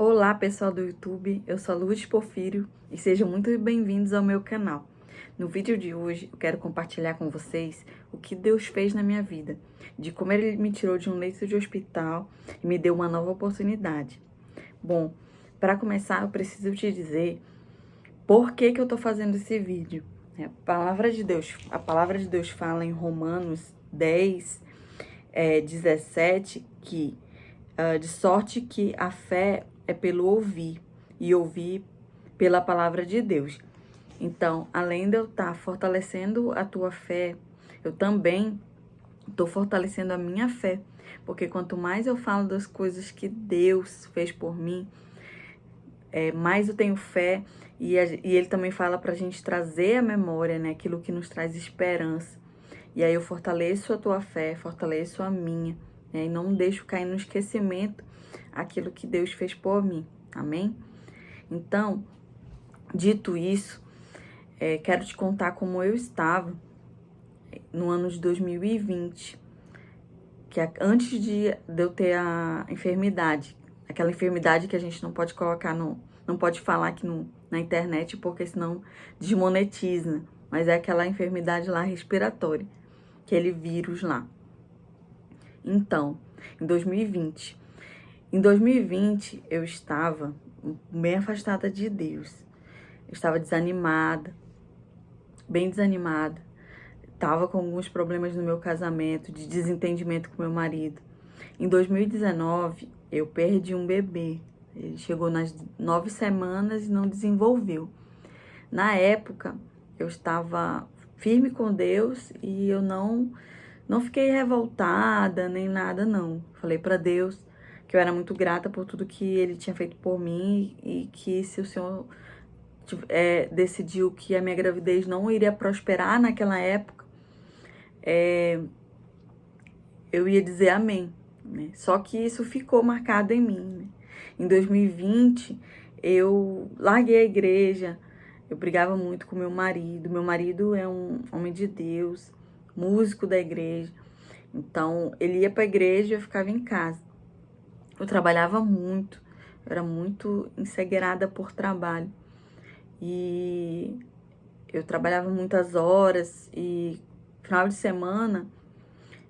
Olá, pessoal do YouTube, eu sou a Lourdes Porfírio e sejam muito bem-vindos ao meu canal. No vídeo de hoje, eu quero compartilhar com vocês o que Deus fez na minha vida, de como Ele me tirou de um leito de hospital e me deu uma nova oportunidade. Bom, para começar, eu preciso te dizer por que eu tô fazendo esse vídeo. A palavra de Deus fala em Romanos 10, 17, que de sorte que a fé é pelo ouvir, e ouvir pela palavra de Deus. Então, além de eu estar fortalecendo a tua fé, eu também estou fortalecendo a minha fé. Porque quanto mais eu falo das coisas que Deus fez por mim, mais eu tenho fé. E Ele também fala para a gente trazer à memória, né, aquilo que nos traz esperança. E aí eu fortaleço a tua fé, fortaleço a minha, né, e não deixo cair no esquecimento aquilo que Deus fez por mim. Amém? Então, dito isso, quero te contar como eu estava no ano de 2020, que antes de eu ter a enfermidade, aquela enfermidade que a gente não pode colocar não pode falar aqui na internet, porque senão desmonetiza, mas é aquela enfermidade lá respiratória, aquele vírus lá. Então, em 2020, eu estava bem afastada de Deus. Eu estava desanimada, bem desanimada. Estava com alguns problemas no meu casamento, de desentendimento com meu marido. Em 2019, eu perdi um bebê. Ele chegou nas 9 semanas e não desenvolveu. Na época, eu estava firme com Deus e eu não fiquei revoltada nem nada, não. Falei para Deus que eu era muito grata por tudo que Ele tinha feito por mim e que se o Senhor decidiu que a minha gravidez não iria prosperar naquela época, eu ia dizer amém, né? Só que isso ficou marcado em mim, né? Em 2020, eu larguei a igreja, eu brigava muito com meu marido. Meu marido é um homem de Deus, músico da igreja. Então, ele ia para a igreja e eu ficava em casa. Eu trabalhava muito, eu era muito encegueirada por trabalho. E eu trabalhava muitas horas e final de semana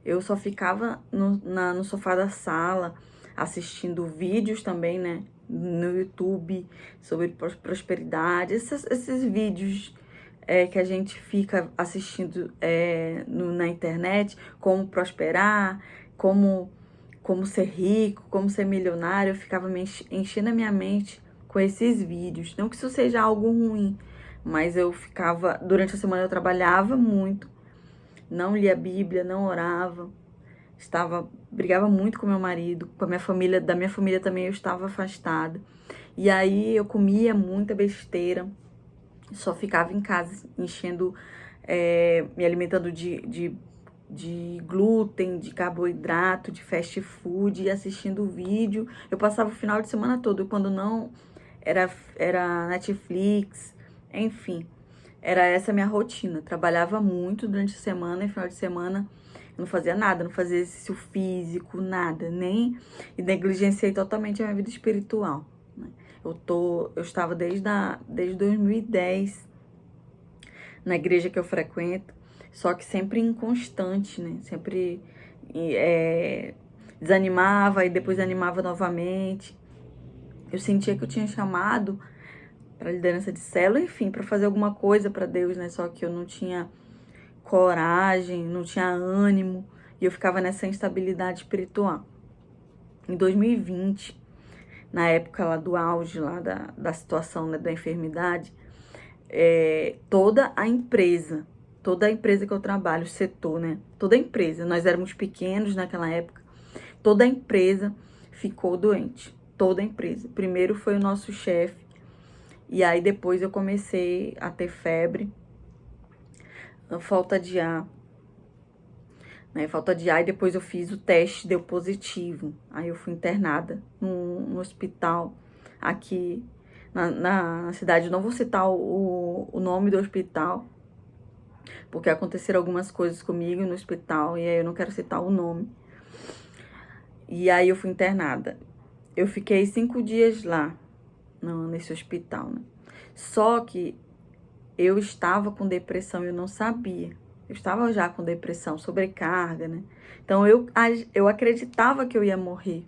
eu só ficava no sofá da sala assistindo vídeos também, né, no YouTube sobre prosperidade, esses vídeos que a gente fica assistindo na internet, como prosperar, como ser rico, como ser milionário. Eu ficava enchendo a minha mente com esses vídeos. Não que isso seja algo ruim, mas eu ficava, durante a semana eu trabalhava muito, não lia a Bíblia, não orava, brigava muito com meu marido, com a minha família, da minha família também eu estava afastada. E aí eu comia muita besteira, só ficava em casa enchendo, me alimentando de glúten, de carboidrato, de fast food, e assistindo vídeo. Eu passava o final de semana todo, quando não era Netflix, enfim. Era essa a minha rotina. Trabalhava muito durante a semana e final de semana eu não fazia nada, não fazia exercício físico, nada, e negligenciei totalmente a minha vida espiritual, né? Eu estava desde 2010 na igreja que eu frequento, só que sempre inconstante, né? Sempre desanimava e depois animava novamente. Eu sentia que eu tinha chamado para liderança de célula, enfim, para fazer alguma coisa para Deus, né? Só que eu não tinha coragem, não tinha ânimo, e eu ficava nessa instabilidade espiritual. Em 2020, na época lá do auge lá da situação, né, da enfermidade, toda a empresa que eu trabalho, o setor, né, toda a empresa, nós éramos pequenos naquela época, toda a empresa ficou doente, toda a empresa. Primeiro foi o nosso chefe, e aí depois eu comecei a ter febre, falta de ar, né? Falta de ar, e depois eu fiz o teste, deu positivo. Aí eu fui internada no hospital aqui na cidade. Eu não vou citar o nome do hospital, porque aconteceram algumas coisas comigo no hospital, e aí eu não quero citar o nome. E aí eu fui internada. eu fiquei 5 dias lá, nesse hospital, né? Só que eu estava com depressão e eu não sabia. Eu estava já com depressão, sobrecarga, né? Então eu acreditava que eu ia morrer,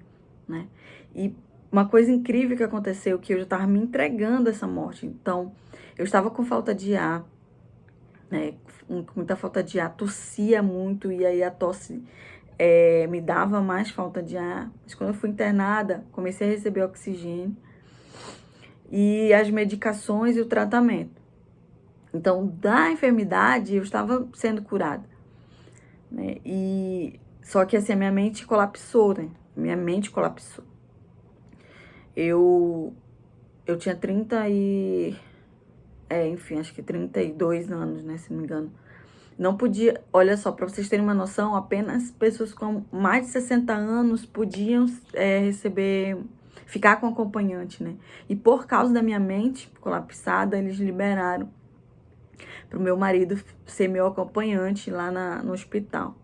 né? E uma coisa incrível que aconteceu, que eu já estava me entregando a essa morte. Então, eu estava com falta de ar, né? Com muita falta de ar, tossia muito, e aí a tosse me dava mais falta de ar. Mas quando eu fui internada, comecei a receber oxigênio e as medicações e o tratamento. Então, da enfermidade, eu estava sendo curada, né? Só que, assim, a minha mente colapsou, né? Minha mente colapsou. Eu tinha enfim, acho que 32 anos, né? Se não me engano. Não podia, olha só, para vocês terem uma noção, apenas pessoas com mais de 60 anos podiam ficar com acompanhante, né? E por causa da minha mente colapsada, eles liberaram para o meu marido ser meu acompanhante lá no hospital.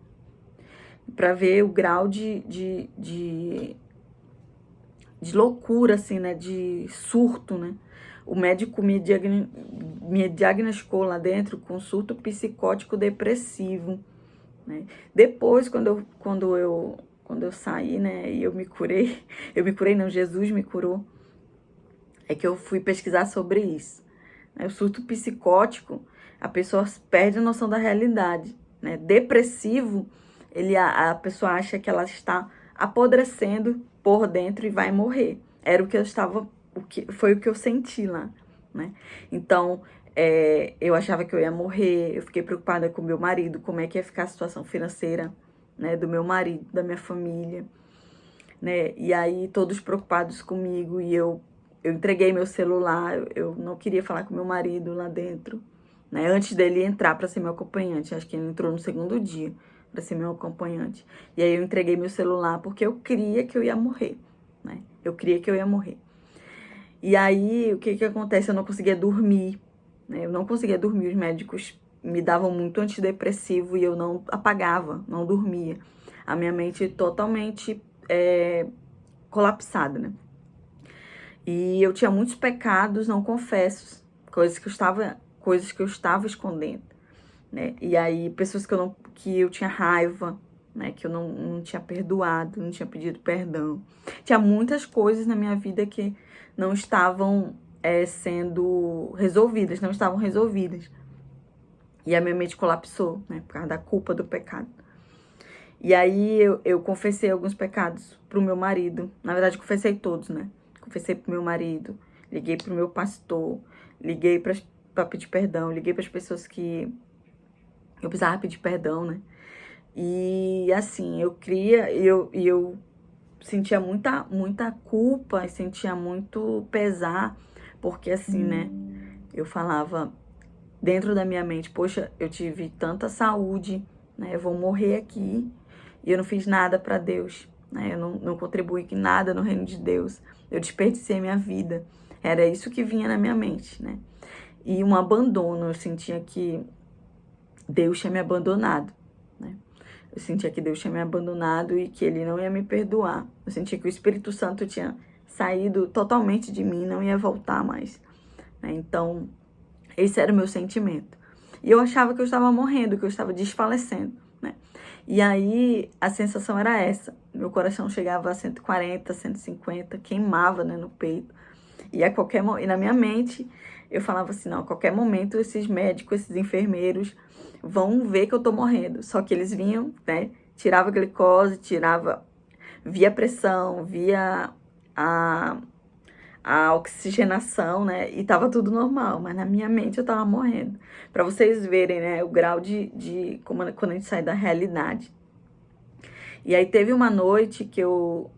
Para ver o grau de loucura, assim, né? De surto, né? O médico me diagnosticou lá dentro com surto psicótico depressivo, né? Depois, quando eu saí, né? E eu me curei, não, Jesus me curou, é que eu fui pesquisar sobre isso. O surto psicótico, a pessoa perde a noção da realidade, né? Depressivo, a pessoa acha que ela está apodrecendo por dentro e vai morrer. Era foi o que eu senti lá, né? Então, eu achava que eu ia morrer, eu fiquei preocupada com meu marido, como é que ia ficar a situação financeira, né, do meu marido, da minha família, né? E aí todos preocupados comigo, e eu entreguei meu celular, eu não queria falar com meu marido lá dentro, né? Antes dele entrar para ser meu acompanhante, acho que ele entrou no segundo dia para ser meu acompanhante. E aí eu entreguei meu celular porque eu queria que eu ia morrer, né? Eu queria que eu ia morrer. E aí o que acontece? Eu não conseguia dormir, né? Eu não conseguia dormir, os médicos me davam muito antidepressivo e eu não apagava, não dormia. A minha mente totalmente colapsada, né? E eu tinha muitos pecados não confessos, coisas que eu estava escondendo, né? E aí pessoas que eu tinha raiva, né? Que eu não tinha perdoado, não tinha pedido perdão. Tinha muitas coisas na minha vida que não estavam sendo resolvidas, não estavam resolvidas. E a minha mente colapsou, né? Por causa da culpa do pecado. E aí eu confessei alguns pecados pro meu marido. Na verdade, confessei todos, né? Confessei pro meu marido, liguei pro meu pastor, liguei pra pedir perdão, liguei pras pessoas que eu precisava pedir perdão, né? E assim, eu sentia muita culpa e sentia muito pesar, porque assim, né? Eu falava dentro da minha mente, poxa, eu tive tanta saúde, né? Eu vou morrer aqui e eu não fiz nada para Deus, né? Eu não contribuí com nada no reino de Deus. Eu desperdicei minha vida. Era isso que vinha na minha mente, né? E um abandono, eu sentia que Deus tinha me abandonado, né? Eu sentia que Deus tinha me abandonado e que Ele não ia me perdoar. Eu sentia que o Espírito Santo tinha saído totalmente de mim, não ia voltar mais, né? Então, esse era o meu sentimento. E eu achava que eu estava morrendo, que eu estava desfalecendo, né? E aí, a sensação era essa. Meu coração chegava a 140, 150, queimava, né, no peito. E na minha mente, eu falava assim, não, a qualquer momento esses médicos, esses enfermeiros vão ver que eu tô morrendo. Só que eles vinham, né, tirava a glicose, via a pressão, via a oxigenação, né? E tava tudo normal, mas na minha mente eu tava morrendo. Pra vocês verem, né, o grau quando a gente sai da realidade. E aí teve uma noite que eu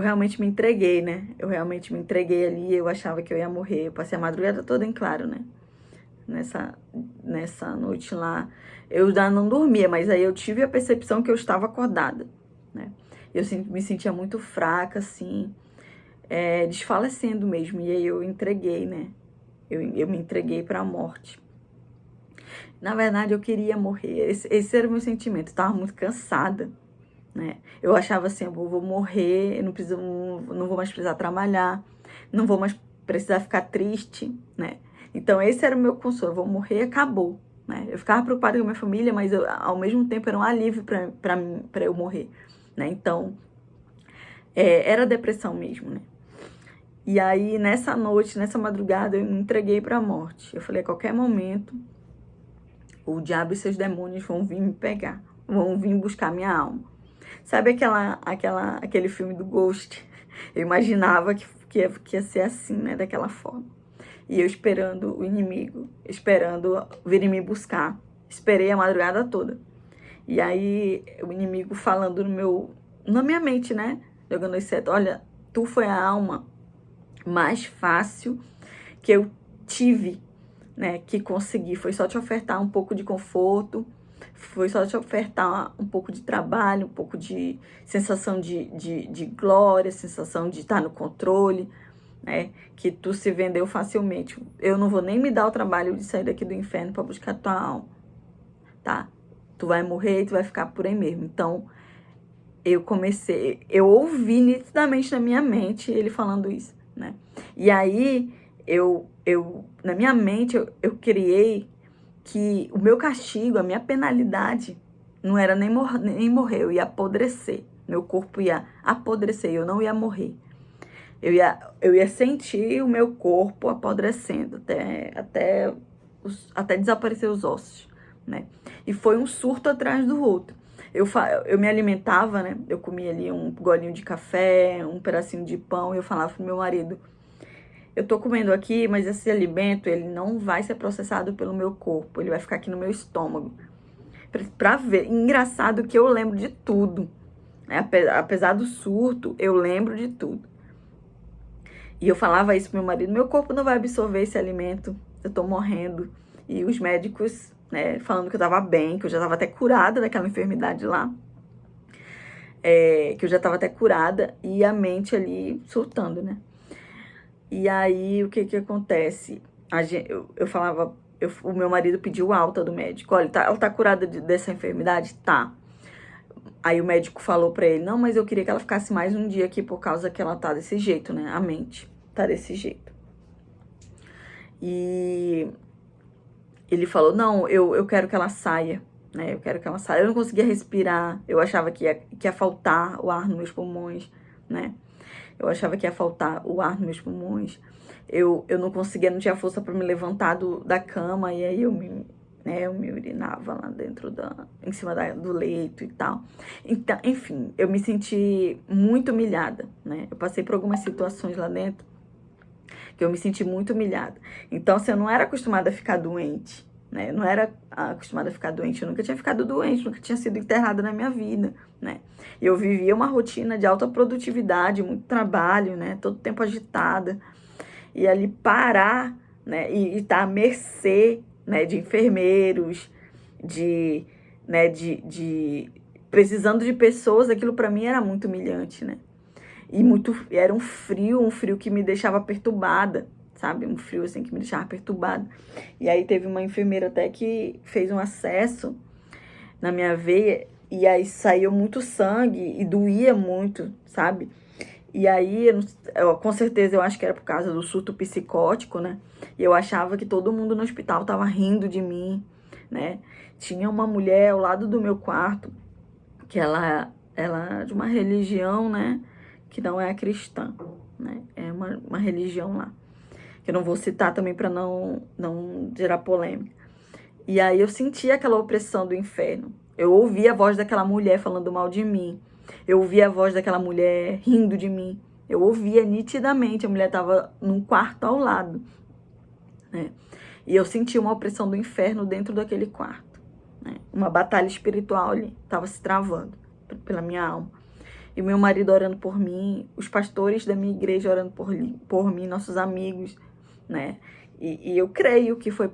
realmente me entreguei, né? Eu realmente me entreguei ali, eu achava que eu ia morrer. Eu passei a madrugada toda em claro, né? Nessa noite lá. Eu já não dormia, mas aí eu tive a percepção que eu estava acordada, né? Eu me sentia muito fraca, assim, desfalecendo mesmo. E aí eu entreguei, né? Eu me entreguei para a morte. Na verdade, eu queria morrer. Esse era o meu sentimento. Eu estava muito cansada, né? Eu achava assim, eu vou morrer, eu não vou mais precisar trabalhar, não vou mais precisar ficar triste, né? Então esse era o meu consolo, eu vou morrer, acabou, né? Eu ficava preocupada com a minha família, mas ao mesmo tempo era um alívio para eu morrer, né? Então era depressão mesmo, né? E aí nessa noite, nessa madrugada, eu me entreguei para a morte. Eu falei, a qualquer momento o diabo e seus demônios vão vir me pegar, vão vir buscar minha alma. Sabe aquele filme do Ghost? Eu imaginava que ia ser assim, né? Daquela forma. E eu esperando o inimigo, esperando virem me buscar. Esperei a madrugada toda. E aí o inimigo falando na minha mente, né? Jogando esse seto. Olha, tu foi a alma mais fácil que eu tive, né? Que consegui. Foi só te ofertar um pouco de conforto. Foi só te ofertar um pouco de trabalho, um pouco de sensação de glória, sensação de estar no controle, né? Que tu se vendeu facilmente. Eu não vou nem me dar o trabalho de sair daqui do inferno para buscar tua alma, tá? Tu vai morrer e tu vai ficar por aí mesmo. Então, eu ouvi nitidamente na minha mente ele falando isso, né? E aí, na minha mente, eu criei que o meu castigo, a minha penalidade, não era nem morrer, eu ia apodrecer. Meu corpo ia apodrecer, eu não ia morrer. Eu ia sentir o meu corpo apodrecendo até desaparecer os ossos, né? E foi um surto atrás do outro. Eu me alimentava, né? Eu comia ali um golinho de café, um pedacinho de pão, e eu falava pro meu marido, eu tô comendo aqui, mas esse alimento, ele não vai ser processado pelo meu corpo, ele vai ficar aqui no meu estômago. Pra ver, engraçado que eu lembro de tudo, né? Apesar do surto, eu lembro de tudo. E eu falava isso pro meu marido, meu corpo não vai absorver esse alimento, eu tô morrendo. E os médicos, né, falando que eu tava bem, que eu já tava até curada daquela enfermidade lá. Que eu já tava até curada, e a mente ali surtando, né? E aí, o que acontece? Eu falava, o meu marido pediu alta do médico. Olha, ela tá curada dessa enfermidade? Tá. Aí o médico falou pra ele, não, mas eu queria que ela ficasse mais um dia aqui por causa que ela tá desse jeito, né? A mente tá desse jeito. E ele falou, não, eu quero que ela saia, né? Eu quero que ela saia. Eu não conseguia respirar, eu achava que ia faltar o ar nos meus pulmões, né? Eu achava que ia faltar o ar nos meus pulmões. Eu não conseguia, não tinha força para me levantar da cama. E aí eu me urinava lá dentro em cima do leito e tal. Então, enfim, eu me senti muito humilhada, né? Eu passei por algumas situações lá dentro que eu me senti muito humilhada. Então, assim, eu não era acostumada a ficar doente, né? Eu não era acostumada a ficar doente. Eu nunca tinha ficado doente, nunca tinha sido internada na minha vida, né? E eu vivia uma rotina de alta produtividade, muito trabalho, né? Todo tempo agitada. E ali parar, né? E estar à mercê, né? De enfermeiros, precisando de pessoas, aquilo para mim era muito humilhante, né? E era um frio que me deixava perturbada, sabe? Um frio assim que me deixava perturbada. E aí teve uma enfermeira até que fez um acesso na minha veia, e aí saiu muito sangue e doía muito, sabe? E aí, com certeza, eu acho que era por causa do surto psicótico, né? E eu achava que todo mundo no hospital tava rindo de mim, né? Tinha uma mulher ao lado do meu quarto, que ela é de uma religião, né? Que não é a cristã, né? É uma religião lá. Que eu não vou citar também para não gerar polêmica. E aí eu sentia aquela opressão do inferno. Eu ouvia a voz daquela mulher falando mal de mim. Eu ouvia a voz daquela mulher rindo de mim. Eu ouvia nitidamente. A mulher estava num quarto ao lado, né? E eu sentia uma opressão do inferno dentro daquele quarto, né? Uma batalha espiritual ali estava se travando pela minha alma. E meu marido orando por mim, os pastores da minha igreja orando por mim, nossos amigos, né? E eu creio que foi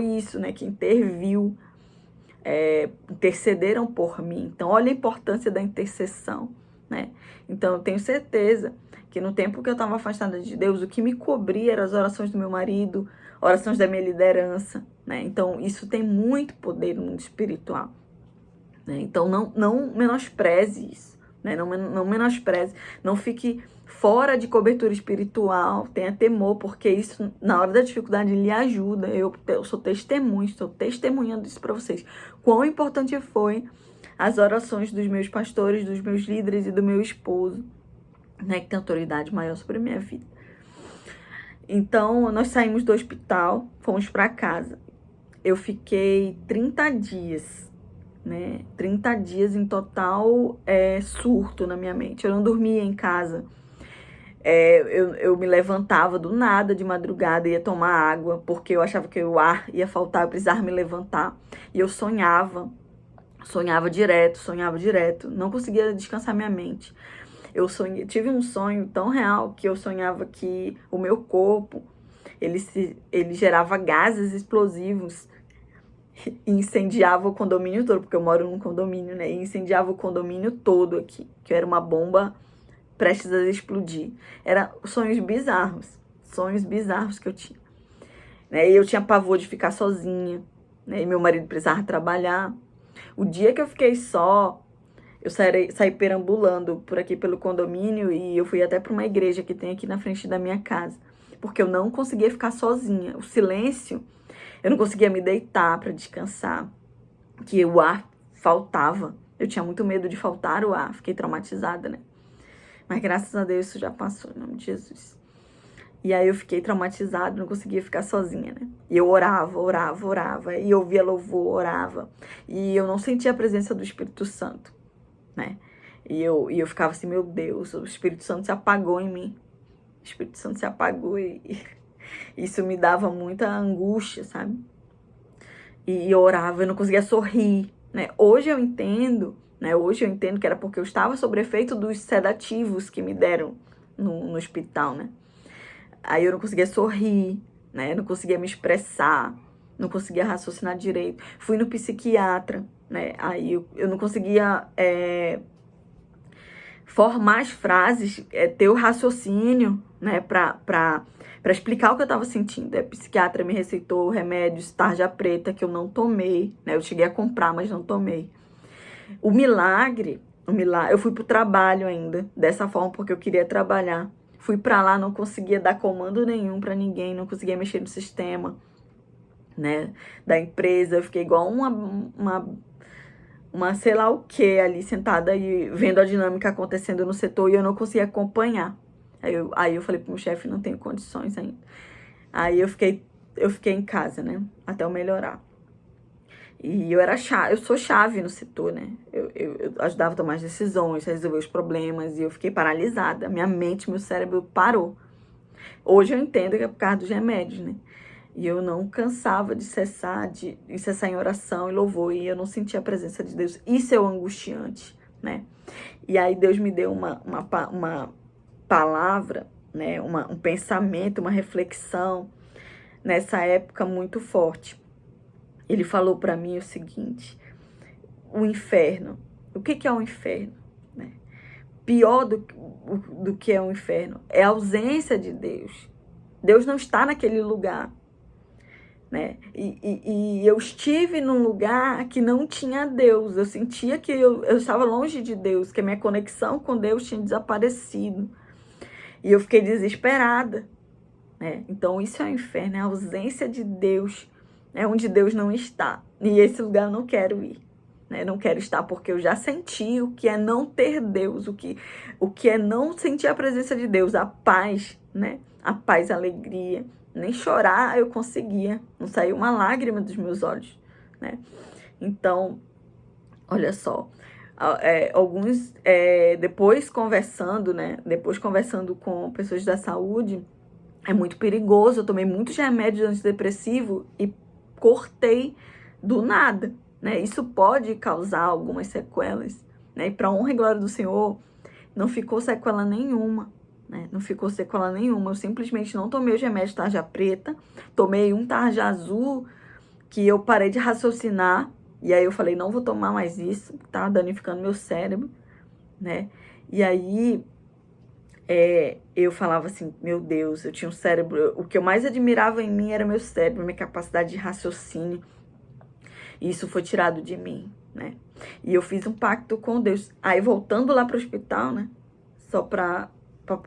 isso, né? Que interviu, intercederam por mim. Então, olha a importância da intercessão, né? Então, eu tenho certeza que no tempo que eu estava afastada de Deus, o que me cobria eram as orações do meu marido, orações da minha liderança, né? Então, isso tem muito poder no mundo espiritual, né? Então, não menospreze isso, né? Não menospreze, não fique fora de cobertura espiritual, tenha temor, porque isso, na hora da dificuldade, lhe ajuda. Eu sou testemunha, estou testemunhando isso para vocês. Quão importante foi as orações dos meus pastores, dos meus líderes e do meu esposo, né, que tem autoridade maior sobre a minha vida. Então, nós saímos do hospital, fomos para casa. Eu fiquei 30 dias, né? 30 dias em total surto na minha mente. Eu não dormia em casa. Eu me levantava do nada de madrugada, ia tomar água, porque eu achava que o ar ia faltar, eu precisava me levantar. E eu sonhava direto, não conseguia descansar minha mente. Tive um sonho tão real que eu sonhava que o meu corpo, ele gerava gases explosivos e incendiava o condomínio todo, porque eu moro num condomínio, né? E incendiava o condomínio todo aqui, que era uma bomba prestes a explodir. Eram sonhos bizarros que eu tinha. Né? E eu tinha pavor de ficar sozinha, né? E meu marido precisava trabalhar. O dia que eu fiquei só, eu saí perambulando por aqui pelo condomínio e eu fui até para uma igreja que tem aqui na frente da minha casa, porque eu não conseguia ficar sozinha. O silêncio, eu não conseguia me deitar para descansar, que o ar faltava. Eu tinha muito medo de faltar o ar, fiquei traumatizada, né? Mas graças a Deus isso já passou, em nome de Jesus. E aí eu fiquei traumatizada, não conseguia ficar sozinha, né? E eu orava, e ouvia louvor, orava. E eu não sentia a presença do Espírito Santo, né? E eu ficava assim, meu Deus, o Espírito Santo se apagou em mim. O Espírito Santo se apagou e isso me dava muita angústia, sabe? E eu orava, eu não conseguia sorrir, né? Hoje eu entendo que era porque eu estava sob efeito dos sedativos que me deram no hospital, né? Aí eu não conseguia sorrir, né? Eu não conseguia me expressar, não conseguia raciocinar direito. Fui no psiquiatra, né? Aí eu não conseguia formar as frases, ter o raciocínio, né? Pra explicar o que eu estava sentindo. A psiquiatra me receitou remédios tarja preta que eu não tomei, né? Eu cheguei a comprar, mas não tomei. O milagre, eu fui pro trabalho ainda, dessa forma, porque eu queria trabalhar. Fui pra lá, não conseguia dar comando nenhum pra ninguém, não conseguia mexer no sistema, né, da empresa. Eu fiquei igual uma sei lá o que ali, sentada e vendo a dinâmica acontecendo no setor e eu não conseguia acompanhar. Aí eu falei pro meu chefe, não tenho condições ainda. Aí eu fiquei em casa, né, até eu melhorar. E eu sou chave no setor, né? Eu ajudava a tomar as decisões, a resolver os problemas, e eu fiquei paralisada. Minha mente, meu cérebro parou. Hoje eu entendo que é por causa dos remédios, né? E eu não cansava de cessar em oração e louvor, e eu não sentia a presença de Deus. Isso é o angustiante, né? E aí Deus me deu uma palavra, né? Um pensamento, uma reflexão nessa época muito forte. Ele falou para mim o seguinte: o inferno. O que é o inferno? Né? Pior do que é o inferno é a ausência de Deus. Deus não está naquele lugar. Né? E eu estive num lugar que não tinha Deus. Eu sentia que eu estava longe de Deus, que a minha conexão com Deus tinha desaparecido. E eu fiquei desesperada. Né? Então isso é o inferno, é a ausência de Deus. É onde Deus não está. E esse lugar eu não quero ir. Né? Não quero estar porque eu já senti o que é não ter Deus, o que é não sentir a presença de Deus, a paz, né? A paz, a alegria. Nem chorar eu conseguia. Não saiu uma lágrima dos meus olhos. Né? Então, olha só. Depois conversando, né? Depois conversando com pessoas da saúde, é muito perigoso. Eu tomei muitos remédios antidepressivos e cortei do nada, né? Isso pode causar algumas sequelas, né? E para honra e glória do Senhor, não ficou sequela nenhuma, né? Não ficou sequela nenhuma. Eu simplesmente não tomei os remédios tarja preta, tomei um tarja azul que eu parei de raciocinar e aí eu falei, não vou tomar mais isso, tá danificando meu cérebro, né? E aí eu falava assim, meu Deus, eu tinha um cérebro, o que eu mais admirava em mim era meu cérebro, minha capacidade de raciocínio, e isso foi tirado de mim, né? E eu fiz um pacto com Deus. Aí, voltando lá para o hospital, né? Só para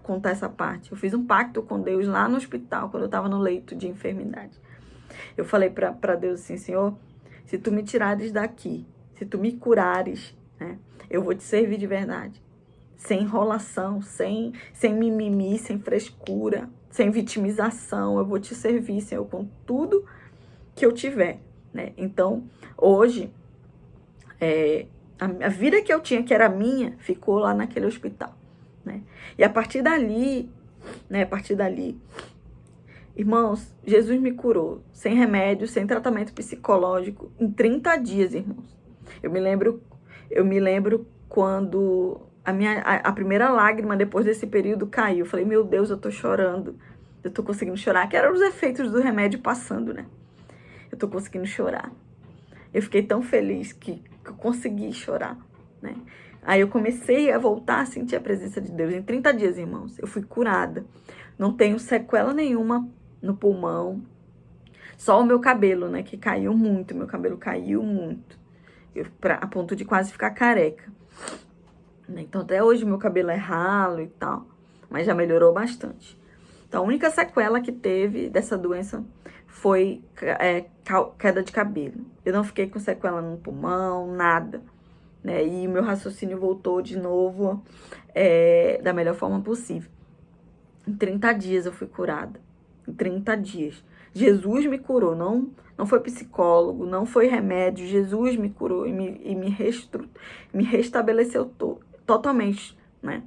contar essa parte. Eu fiz um pacto com Deus lá no hospital, quando eu estava no leito de enfermidade. Eu falei para Deus assim: Senhor, se tu me tirares daqui, se tu me curares, né? Eu vou te servir de verdade. Sem enrolação, sem mimimi, sem frescura, sem vitimização. Eu vou te servir, Senhor, com tudo que eu tiver, né? Então, hoje, a vida que eu tinha, que era minha, ficou lá naquele hospital, né? E a partir dali, irmãos, Jesus me curou, sem remédio, sem tratamento psicológico, em 30 dias, irmãos. Eu me lembro quando a primeira lágrima depois desse período caiu. Eu falei: meu Deus, eu tô chorando. Eu tô conseguindo chorar. Que eram os efeitos do remédio passando, né? Eu tô conseguindo chorar. Eu fiquei tão feliz que eu consegui chorar, né? Aí eu comecei a voltar a sentir a presença de Deus. Em 30 dias, irmãos, eu fui curada. Não tenho sequela nenhuma no pulmão. Só o meu cabelo, né? Que caiu muito. Meu cabelo caiu muito. A ponto de quase ficar careca. Então, até hoje, meu cabelo é ralo e tal. Mas já melhorou bastante. Então, a única sequela que teve dessa doença foi queda de cabelo. Eu não fiquei com sequela no pulmão, nada, né? E meu raciocínio voltou de novo da melhor forma possível. Em 30 dias eu fui curada. Em 30 dias. Jesus me curou, não foi psicólogo, não foi remédio. Jesus me curou e me restabeleceu totalmente, né?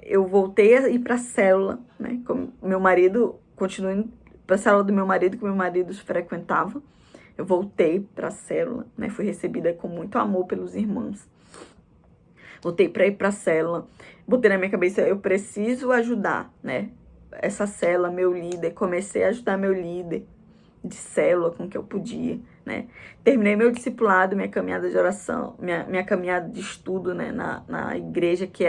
Eu voltei a ir para a célula, né? Como meu marido, continuei indo para a célula do meu marido, que meu marido frequentava. Eu voltei para a célula, né? Fui recebida com muito amor pelos irmãos. Voltei para ir para a célula. Botei na minha cabeça: eu preciso ajudar, né? Essa célula, meu líder. Comecei a ajudar meu líder de célula com o que eu podia, né? Terminei meu discipulado, minha caminhada de oração, minha caminhada de estudo, né? Na igreja, que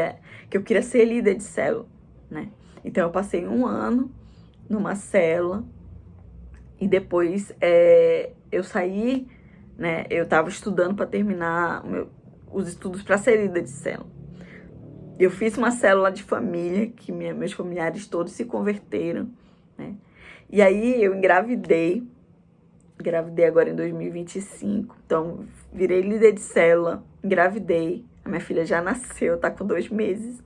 eu queria ser líder de célula, né? Então, eu passei 1 ano numa célula e depois eu saí, né? Eu estava estudando para terminar os estudos para ser líder de célula. Eu fiz uma célula de família, que meus familiares todos se converteram, né? E aí eu engravidei agora em 2025, então virei líder de célula, engravidei, a minha filha já nasceu, tá com 2 meses,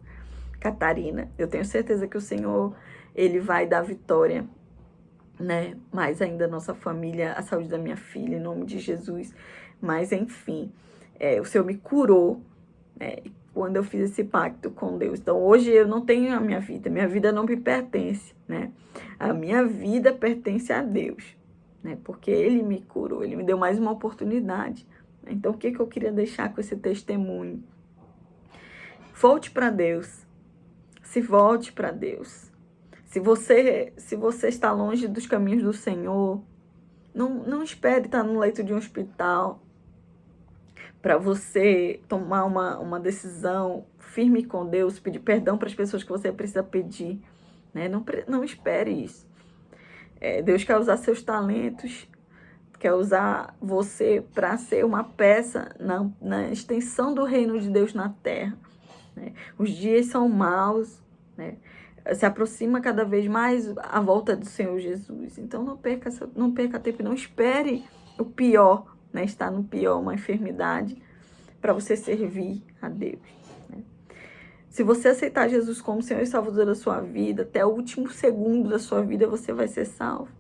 Catarina. Eu tenho certeza que o Senhor, Ele vai dar vitória, né? Mais ainda a nossa família, a saúde da minha filha, em nome de Jesus. Mas enfim, o Senhor me curou, né? Quando eu fiz esse pacto com Deus. Então, hoje eu não tenho a minha vida não me pertence, né? A minha vida pertence a Deus, né? Porque Ele me curou, Ele me deu mais uma oportunidade. Então, o que eu queria deixar com esse testemunho? Volte para Deus. Se volte para Deus. Se você está longe dos caminhos do Senhor, não espere estar no leito de um hospital para você tomar uma decisão firme com Deus, pedir perdão para as pessoas que você precisa pedir, né? Não espere isso. Deus quer usar seus talentos, quer usar você para ser uma peça na extensão do reino de Deus na terra, né? Os dias são maus, né? Se aproxima cada vez mais a volta do Senhor Jesus. Então não perca tempo, não espere o pior, né? Estar no pior, uma enfermidade, para você servir a Deus, né? Se você aceitar Jesus como Senhor e Salvador da sua vida, até o último segundo da sua vida você vai ser salvo.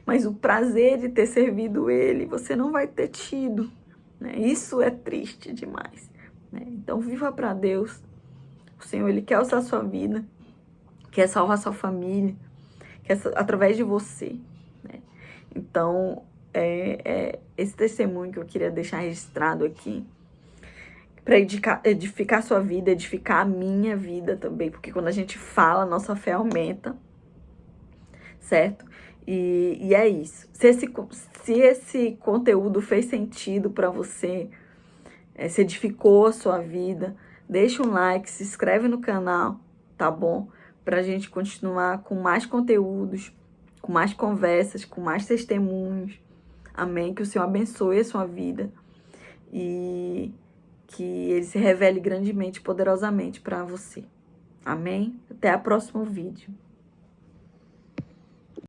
Mas o prazer de ter servido Ele, você não vai ter tido, né? Isso é triste demais, né? Então viva para Deus. O Senhor, Ele quer usar a sua vida, quer salvar a sua família, através de você, né? Então, esse testemunho que eu queria deixar registrado aqui, para edificar a sua vida, edificar a minha vida também, porque quando a gente fala, nossa fé aumenta, certo? E é isso. Se esse conteúdo fez sentido para você, se edificou a sua vida, deixa um like, se inscreve no canal, tá bom? Pra gente continuar com mais conteúdos, com mais conversas, com mais testemunhos. Amém? Que o Senhor abençoe a sua vida. e que ele se revele grandemente, poderosamente para você. Amém? Até o próximo vídeo.